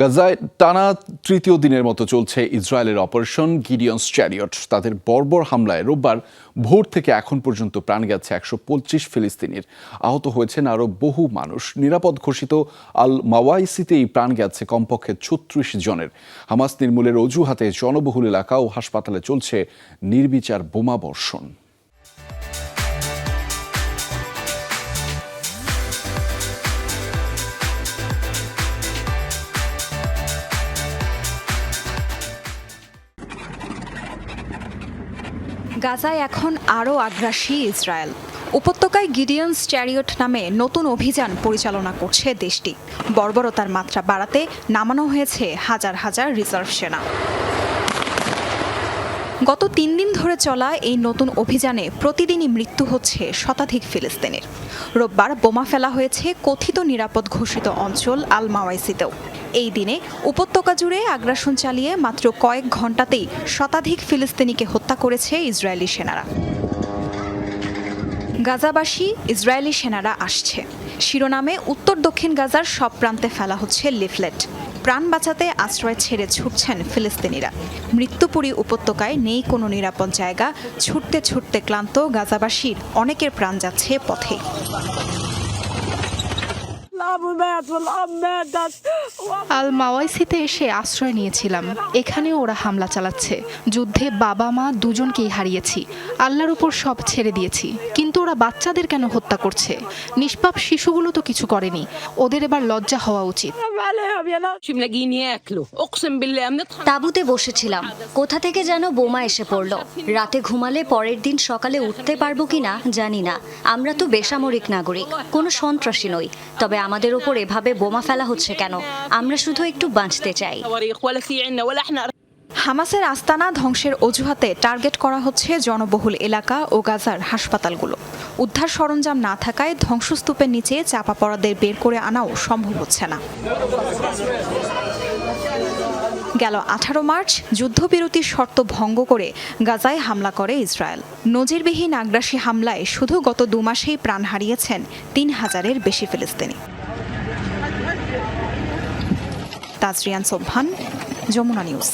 গাজায় টানা তৃতীয় দিনের মতো চলছে ইসরায়েলের অপারেশন গিডিয়ন্স চ্যারিয়ট। তাদের বর্বর হামলায় রোববার ভোর থেকে এখন পর্যন্ত প্রাণ গেছে 125 ফিলিস্তিনির। আহত হয়েছেন আরও বহু মানুষ। নিরাপদ ঘোষিত আল মাওয়াইসিতেই প্রাণ গেছে কমপক্ষে 36 জনের। হামাস নির্মূলের অজুহাতে জনবহুল এলাকা ও হাসপাতালে চলছে নির্বিচার বোমা বর্ষণ। গাজায় এখন আরও আগ্রাসী ইসরায়েল। উপত্যকায় গিডিয়ন্স চ্যারিয়ট নামে নতুন অভিযান পরিচালনা করছে দেশটি। বর্বরতার মাত্রা বাড়াতে নামানো হয়েছে হাজার হাজার রিজার্ভ সেনা। গত 3 দিন ধরে চলা এই নতুন অভিযানে প্রতিদিনই মৃত্যু হচ্ছে শতাধিক ফিলিস্তিনির। রোববার বোমা ফেলা হয়েছে কথিত নিরাপদ ঘোষিত অঞ্চল আল মাওয়াইসিতেও। এই দিনে উপত্যকা জুড়ে আগ্রাসন চালিয়ে মাত্র কয়েক ঘণ্টাতেই শতাধিক ফিলিস্তিনিকে হত্যা করেছে ইসরায়েলি সেনারা। গাজাবাসী ইসরায়েলি সেনারা আসছে শিরোনামে উত্তর দক্ষিণ গাজার সব প্রান্তে ফেলা হচ্ছে লিফলেট। প্রাণ বাঁচাতে আশ্রয় ছেড়ে ছুটছেন ফিলিস্তিনিরা। মৃত্যুপুরী উপত্যকায় নেই কোনো নিরাপদ জায়গা। ছুটতে ছুটতে ক্লান্ত গাজাবাসীর অনেকের প্রাণ যাচ্ছে পথে। আল মাওয়াইসিতে এসে আশ্রয় নিয়েছিলাম। এখানেও ওরা হামলা চালাচ্ছে। যুদ্ধে বাবা মা দুজনকেই হারিয়েছি। আল্লাহর উপর সব ছেড়ে দিয়েছি, কিন্তু ওরা বাচ্চাদের কেন হত্যা করছে? নিষ্পাপ শিশুগুলো তো কিছু করেনি। ওদের এবার লজ্জা হওয়া উচিত। তাঁবুতে বসেছিলাম, কোথা থেকে যেন বোমা এসে পড়লো। রাতে ঘুমালে পরের দিন সকালে উঠতে পারবো কিনা জানি না। আমরা তো বেসামরিক নাগরিক, কোনো সন্ত্রাসী নই। তবে আমাদের উপর এভাবে বোমা ফেলা হচ্ছে কেন? আমরা শুধু একটু বাঁচতে চাই। হামাসের আস্তানা ধ্বংসের অজুহাতে টার্গেট করা হচ্ছে জনবহুল এলাকা ও গাজার হাসপাতালগুলো। উদ্ধার সরঞ্জাম না থাকায় ধ্বংসস্তূপের নিচে চাপা পড়াদের বের করে আনাও সম্ভব হচ্ছে না। গেল 18 মার্চ যুদ্ধবিরতির শর্ত ভঙ্গ করে গাজায় হামলা করে ইসরায়েল। নজিরবিহীন আগ্রাসী হামলায় শুধু গত 2 মাসেই প্রাণ হারিয়েছেন 3000-এর বেশি ফিলিস্তিনি। তাজরিয়ান সোবহান, যমুনা নিউজ।